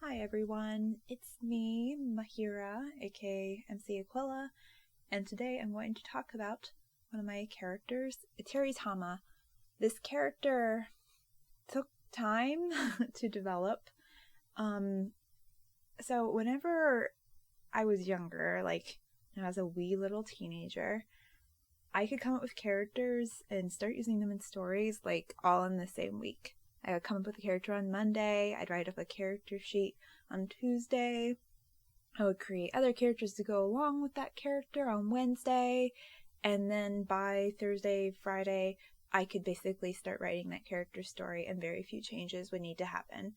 Hi everyone, it's me, Mahira, aka MC Aquila, and today I'm going to talk about one of my characters, Tama. This character took time to develop. So whenever I was younger, like when I was a wee little teenager, I could come up with characters and start using them in stories like all in the same week. I would come up with a character on Monday, I'd write up a character sheet on Tuesday, I would create other characters to go along with that character on Wednesday, and then by Thursday, Friday, I could basically start writing that character's story and very few changes would need to happen.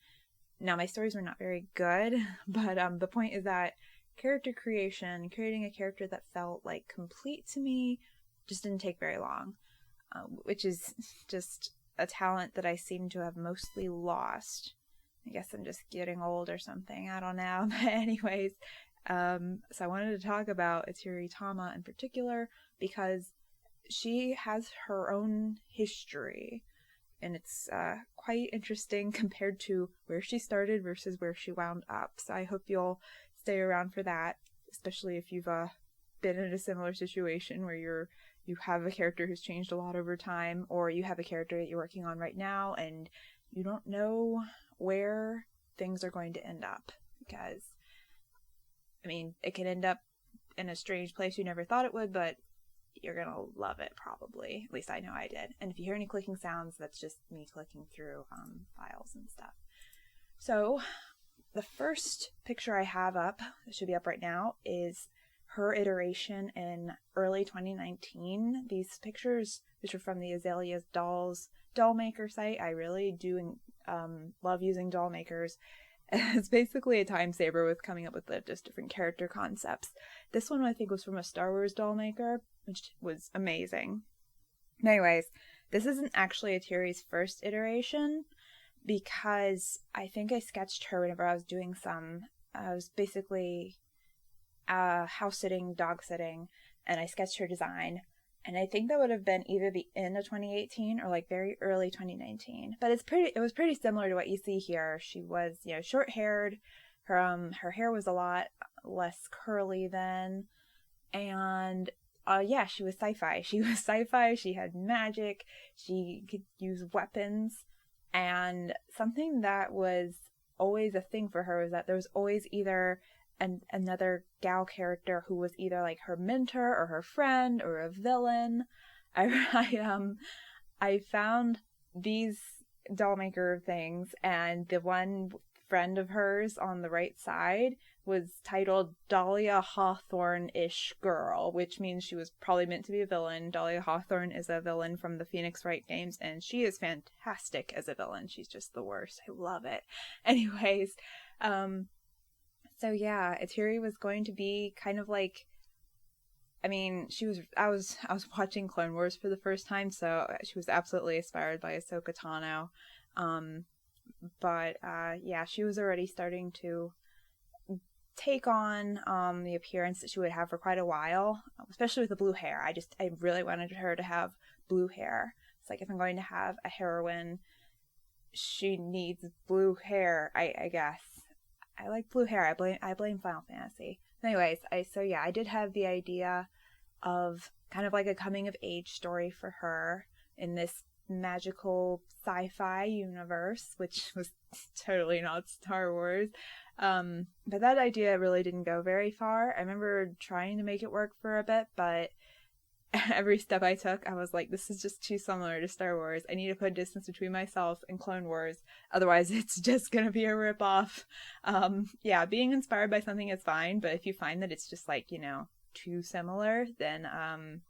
Now, my stories were not very good, but the point is that character creation, creating a character that felt like complete to me, just didn't take very long, which is just a talent that I seem to have mostly lost. I guess I'm just getting old or something, I don't know. But anyways, so I wanted to talk about Tama in particular because she has her own history, and it's quite interesting compared to where she started versus where she wound up. So I hope you'll stay around for that, especially if you've been in a similar situation where you have a character who's changed a lot over time, or you have a character that you're working on right now and you don't know where things are going to end up. Because, I mean, it can end up in a strange place you never thought it would, but you're gonna love it probably. At least I know I did. And if you hear any clicking sounds, that's just me clicking through files and stuff. So, the first picture I have up, that should be up right now, is her iteration in early 2019. These pictures, which are from the Azalea's Dolls doll maker site, I really do love using doll makers. It's basically a time saver with coming up with just different character concepts. This one I think was from a Star Wars doll maker, which was amazing. Anyways, this isn't actually Atiri's first iteration, because I think I sketched her whenever I was basically house sitting, dog sitting, and I sketched her design. And I think that would have been either the end of 2018 or like very early 2019. But it was pretty similar to what you see here. She was, short-haired. Her hair was a lot less curly then. And she was sci-fi. She was sci-fi. She had magic. She could use weapons. And something that was always a thing for her was that there was always either another gal character who was either like her mentor or her friend or a villain. I found these doll maker things, and the one friend of hers on the right side was titled Dahlia Hawthorne-ish Girl, which means she was probably meant to be a villain. Dahlia Hawthorne is a villain from the Phoenix Wright games, and she is fantastic as a villain. She's just the worst. I love it. Anyways, so yeah, Atiri was going to be kind of like, I was watching Clone Wars for the first time, so she was absolutely inspired by Ahsoka Tano. She was already starting to take on the appearance that she would have for quite a while, especially with the blue hair. I really wanted her to have blue hair. It's like, if I'm going to have a heroine, she needs blue hair, I guess. I like blue hair. I blame Final Fantasy. Anyways, I did have the idea of kind of like a coming of age story for her in this magical sci-fi universe, which was totally not Star Wars. But that idea really didn't go very far. I remember trying to make it work for a bit, but every step I took, I was like, this is just too similar to Star Wars. I need to put distance between myself and Clone Wars. Otherwise, it's just going to be a ripoff. Being inspired by something is fine, but if you find that it's just like, too similar, then, I mean,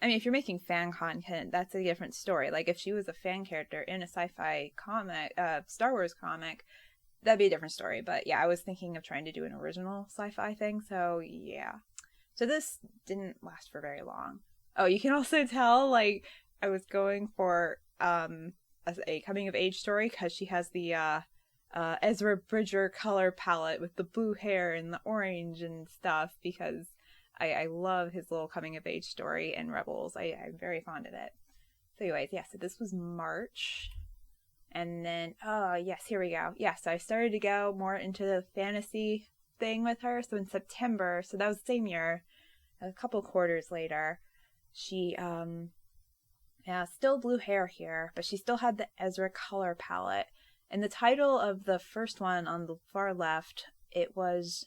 if you're making fan content, that's a different story. Like, if she was a fan character in a sci-fi comic, Star Wars comic, that'd be a different story. But yeah, I was thinking of trying to do an original sci-fi thing, so yeah. So this didn't last for very long. Oh, you can also tell, like, I was going for a coming-of-age story because she has the Ezra Bridger color palette with the blue hair and the orange and stuff, because I love his little coming-of-age story in Rebels. I'm very fond of it. So anyways, so this was March And then, oh, yes, here we go. Yeah, so I started to go more into the fantasy thing with her. So in September, so that was the same year, a couple quarters later, she, yeah, still blue hair here, but she still had the Ezra color palette. And the title of the first one on the far left, it was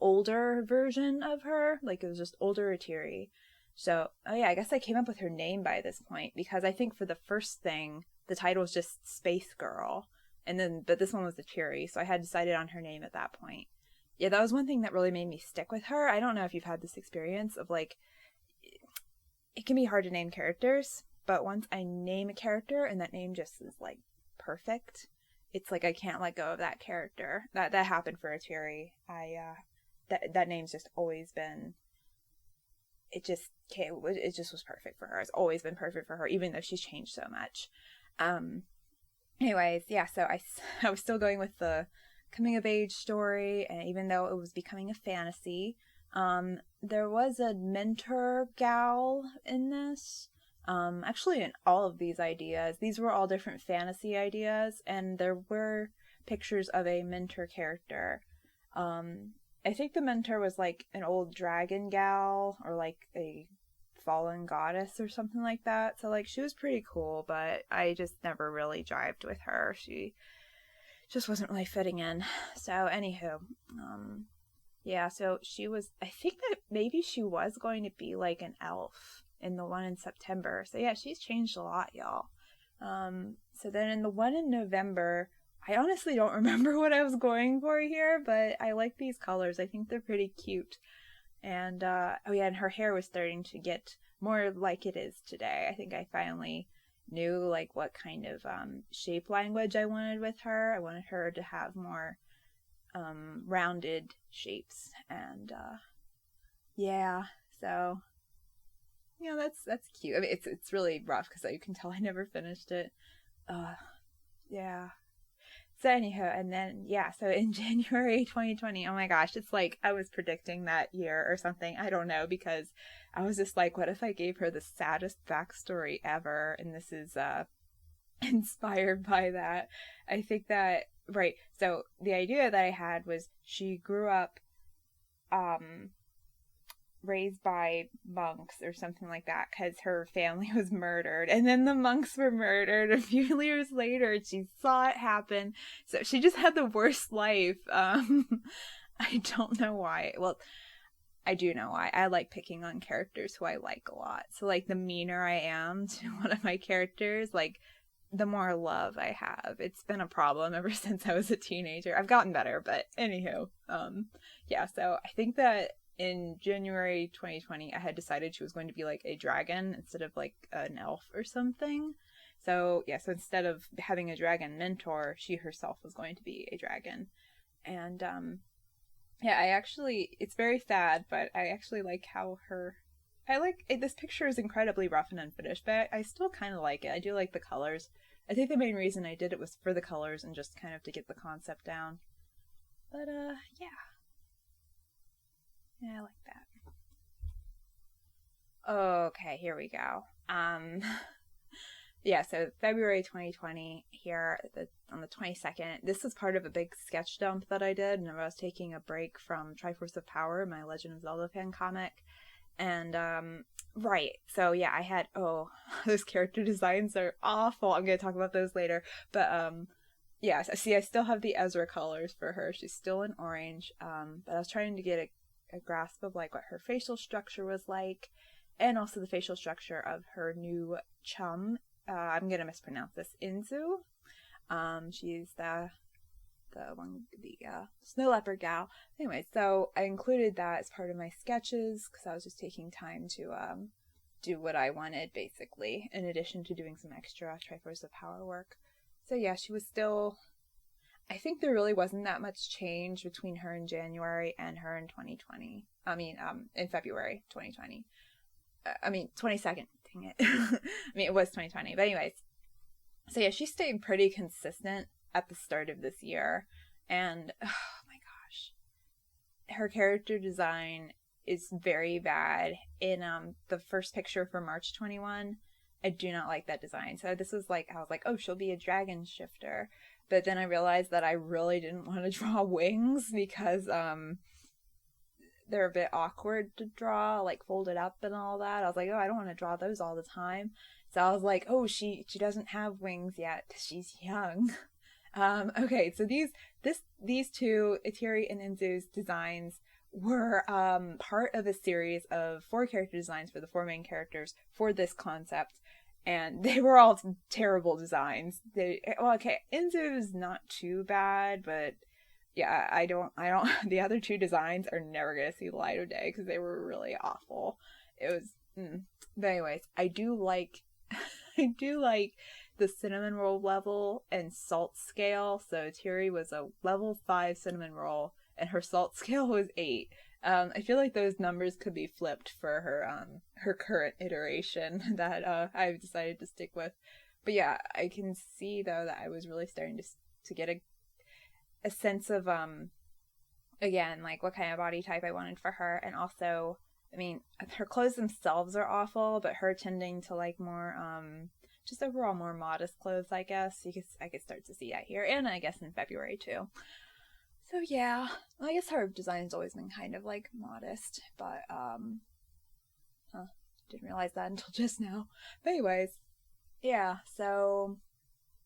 older version of her, like it was just older Atiri. So, oh yeah, I guess I came up with her name by this point, because I think for the first thing, the title was just Space Girl, and then, but this one was Atiri, so I had decided on her name at that point. Yeah, that was one thing that really made me stick with her. I don't know if you've had this experience of like, it can be hard to name characters, but once I name a character and that name just is like perfect, it's like I can't let go of that character. That happened for Atiri. That name's just always been, it just was perfect for her. It's always been perfect for her, even though she's changed so much. Anyways, yeah, so I was still going with the coming of age story, and even though it was becoming a fantasy, there was a mentor gal in this. Actually, in all of these ideas, these were all different fantasy ideas, and there were pictures of a mentor character. I think the mentor was like an old dragon gal, or like a fallen goddess or something like that. So like she was pretty cool, but I just never really jived with her. She just wasn't really fitting in. So anywho, yeah, so she was, I think that maybe she was going to be like an elf in the one in September. So yeah, she's changed a lot, y'all. So then in the one in November, I honestly don't remember what I was going for here, but I like these colors. I think they're pretty cute. And, oh yeah, and her hair was starting to get more like it is today. I think I finally knew, like, what kind of, shape language I wanted with her. I wanted her to have more, rounded shapes. And, yeah, so, you know, that's cute. I mean, it's really rough because you can tell I never finished it. Yeah. So anywho, and then, yeah, so in January 2020, oh my gosh, it's like I was predicting that year or something. I don't know, because I was just like, what if I gave her the saddest backstory ever? And this is inspired by that. I think that, right, so the idea that I had was she grew up raised by monks or something like that, because her family was murdered, and then the monks were murdered a few years later, and she saw it happen. So she just had the worst life. I don't know why. Well, I do know why. I like picking on characters who I like a lot. So like the meaner I am to one of my characters, like the more love I have. It's been a problem ever since I was a teenager. I've gotten better, but anywho, yeah, so I think that in January 2020, I had decided she was going to be like a dragon instead of like an elf or something. So yeah, so instead of having a dragon mentor, she herself was going to be a dragon. And yeah, I actually, it's very sad, but I actually like how I like it. This picture is incredibly rough and unfinished, but I still kind of like it. I do like the colors. I think the main reason I did it was for the colors and just kind of to get the concept down. But yeah. Yeah, I like that. Okay, here we go. Yeah, so February 2020 here on the 22nd. This was part of a big sketch dump that I did, and I was taking a break from TRIFORCE of Power, my Legend of Zelda fan comic. And right, so yeah, I had those character designs are awful. I'm gonna talk about those later. But yeah, see, I still have the Ezra colors for her. She's still in orange. But I was trying to get a grasp of like what her facial structure was like, and also the facial structure of her new chum. I'm gonna mispronounce this, Inzu. She's the snow leopard gal. Anyway, so I included that as part of my sketches because I was just taking time to do what I wanted, basically, in addition to doing some extra TRIFORCE of Power work. So yeah, she was still, I think there really wasn't that much change between her in January and her in 2020. In February 2020. 22nd. Dang it. I mean, it was 2020. But anyways. So yeah, she stayed pretty consistent at the start of this year. And, oh my gosh. Her character design is very bad. In the first picture for March 21, I do not like that design. So this was like, I was like, oh, she'll be a dragon shifter. But then I realized that I really didn't want to draw wings because they're a bit awkward to draw, like folded up and all that. I was like, oh, I don't want to draw those all the time. So I was like, oh, she doesn't have wings yet. She's young. Okay, so these two, Itiri and Inzu's designs were part of a series of 4 character designs for the 4 main characters for this concept, and they were all terrible designs. Inzu's not too bad, but yeah, I don't the other 2 designs are never gonna see the light of day because they were really awful. It was But anyways, I do like the cinnamon roll level and salt scale. So Tiri was a level 5 cinnamon roll and her salt scale was 8. I feel like those numbers could be flipped for her current iteration that I've decided to stick with. But yeah, I can see though that I was really starting to get a sense of again, like what kind of body type I wanted for her. And also, I mean, her clothes themselves are awful, but her tending to like more just overall more modest clothes, I guess. I could start to see that here, and I guess in February too. So yeah, I guess her design's always been kind of like modest, but didn't realize that until just now. But anyways, yeah, so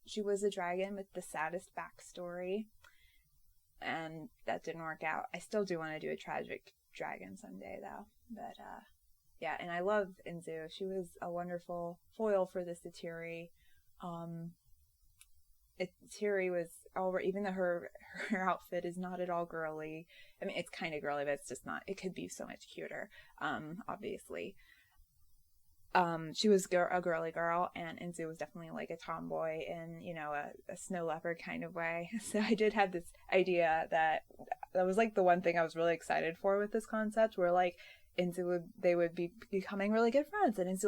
she was a dragon with the saddest backstory, and that didn't work out. I still do want to do a tragic dragon someday though, but yeah, and I love Inzu. She was a wonderful foil for this Itiri. Itiri was even though her outfit is not at all girly. I mean, it's kind of girly, but it's just not. It could be so much cuter. Obviously. She was a girly girl, and Inzu was definitely like a tomboy in, you know, a snow leopard kind of way. So I did have this idea that was like the one thing I was really excited for with this concept, where like they would be becoming really good friends, and Inzu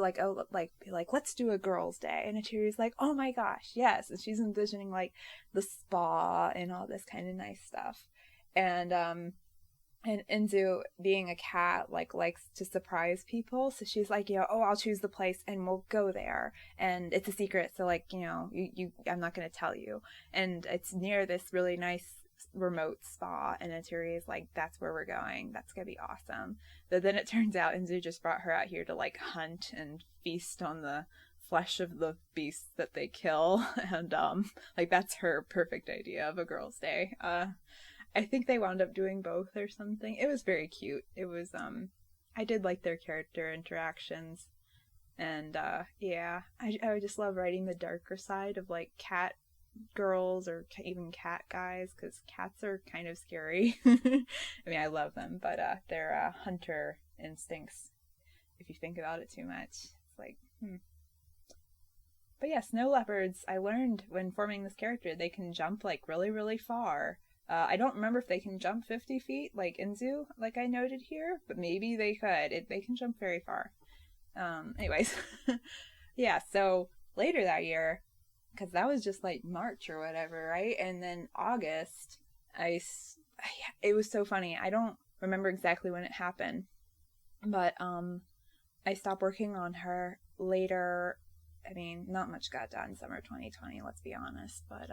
be like, let's do a girls' day, and Itiri's like, oh my gosh, yes, and she's envisioning like the spa and all this kind of nice stuff, and Inzu, being a cat, like likes to surprise people, so she's like, you know, oh, I'll choose the place and we'll go there, and it's a secret, so like, you know, I'm not going to tell you, and it's near this really nice remote spa, and Itiri is like, that's where we're going, that's gonna be awesome. But then it turns out Inzu just brought her out here to like hunt and feast on the flesh of the beasts that they kill, and like that's her perfect idea of a girl's day. I think they wound up doing both or something. It was very cute. It was I did like their character interactions, and yeah, I just love writing the darker side of like cat girls or even cat guys, because cats are kind of scary. I mean, I love them, but their hunter instincts, if you think about it too much, it's like But yeah, snow leopards, I learned when forming this character, they can jump like really, really far. I don't remember if they can jump 50 feet like Inzu, like I noted here, but maybe they could. They can jump very far. Anyways, yeah, so later that year, because that was just like March or whatever, right? And then August, it was so funny. I don't remember exactly when it happened, but I stopped working on her later. I mean, not much got done summer 2020, let's be honest, but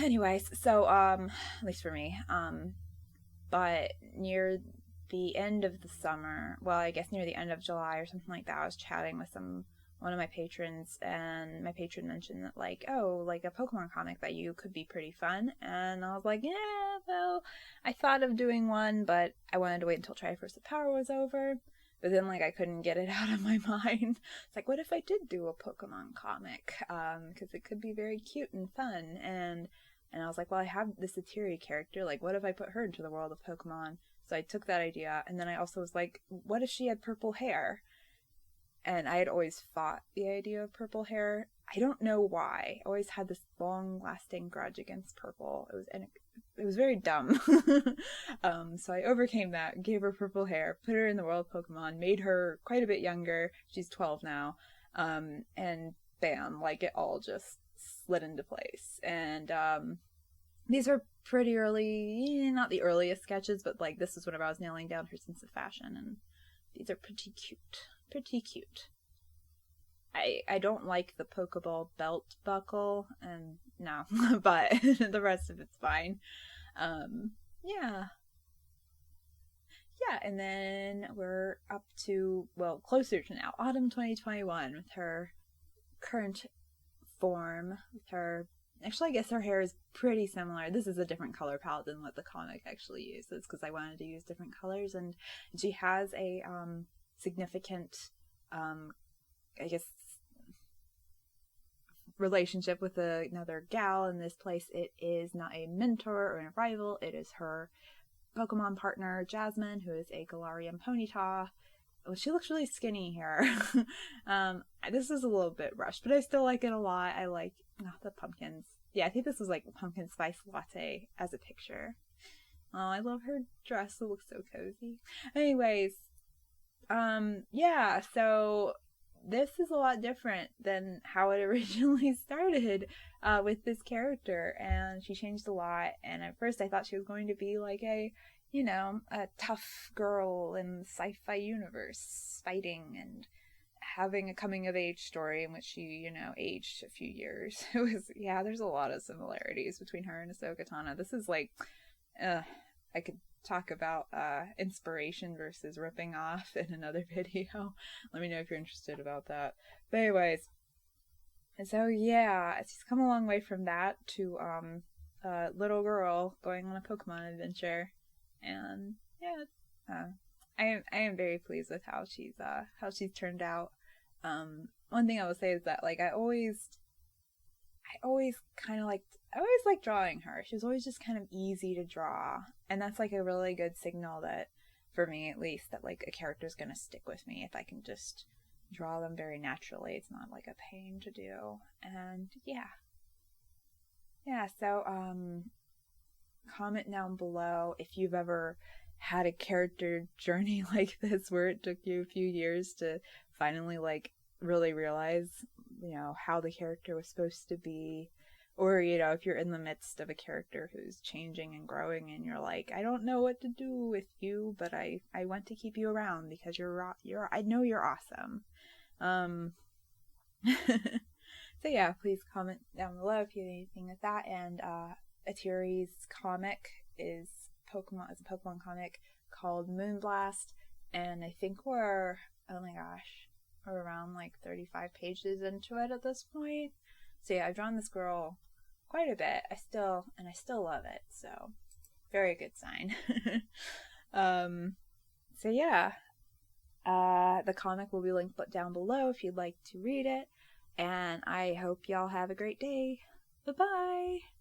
anyways, so at least for me, but near the end of the summer, well, I guess near the end of July or something like that, I was chatting with one of my patrons, and my patron mentioned that, like, oh, like a Pokemon comic by you could be pretty fun, and I was like, yeah, well, I thought of doing one, but I wanted to wait until Triforce of Power was over, but then, like, I couldn't get it out of my mind. It's like, what if I did do a Pokemon comic, because it could be very cute and fun, and I was like, well, I have this Itiri character, like, what if I put her into the world of Pokemon? So I took that idea, and then I also was like, what if she had purple hair? And I had always fought the idea of purple hair. I don't know why. I always had this long-lasting grudge against purple. It was very dumb. So I overcame that, gave her purple hair, put her in the world of Pokemon, made her quite a bit younger. She's 12 now. And bam, like it all just slid into place. And these are pretty early, not the earliest sketches, but like this is whenever I was nailing down her sense of fashion. And these are pretty cute. Pretty cute. I don't like the Pokeball belt buckle, and no, but the rest of it's fine. Yeah. Yeah, and then we're up to, well, closer to now, autumn 2021 with her current form, with her, actually I guess her hair is pretty similar. This is a different color palette than what the comic actually uses, because I wanted to use different colors, and she has a significant, I guess, relationship with another gal in this place. It is not a mentor or a rival, it is her Pokemon partner, Jasmine, who is a Galarian Ponyta. Well, she looks really skinny here. This is a little bit rushed, but I still like it a lot. I like the pumpkins. Yeah, I think this was like pumpkin spice latte as a picture. Oh, I love her dress. It looks so cozy. Anyways, yeah, so this is a lot different than how it originally started with this character, and she changed a lot. And at first I thought she was going to be like a tough girl in the sci-fi universe, fighting and having a coming of age story in which she, aged a few years. It was, yeah, there's a lot of similarities between her and Ahsoka Tano. This is like, I could talk about inspiration versus ripping off in another video. Let me know if you're interested about that. But anyways, and so yeah, she's come a long way from that to a little girl going on a Pokemon adventure, and yeah, I am very pleased with how she's turned out. One thing I will say is that like I always liked drawing her. She was always just kind of easy to draw, and that's like a really good signal that, for me at least, that like a character's gonna stick with me if I can just draw them very naturally. It's not like a pain to do. And yeah, so comment down below if you've ever had a character journey like this where it took you a few years to finally like really realize how the character was supposed to be, or if you're in the midst of a character who's changing and growing and you're like, I don't know what to do with you, but I want to keep you around because I know you're awesome. So yeah, please comment down below if you have anything with that. And Atiri's comic is a Pokemon comic called MOONBLAST, and I think we're around like 35 pages into it at this point. So yeah, I've drawn this girl quite a bit. I still love it, so very good sign. So yeah, the comic will be linked down below if you'd like to read it, and I hope y'all have a great day. Bye bye.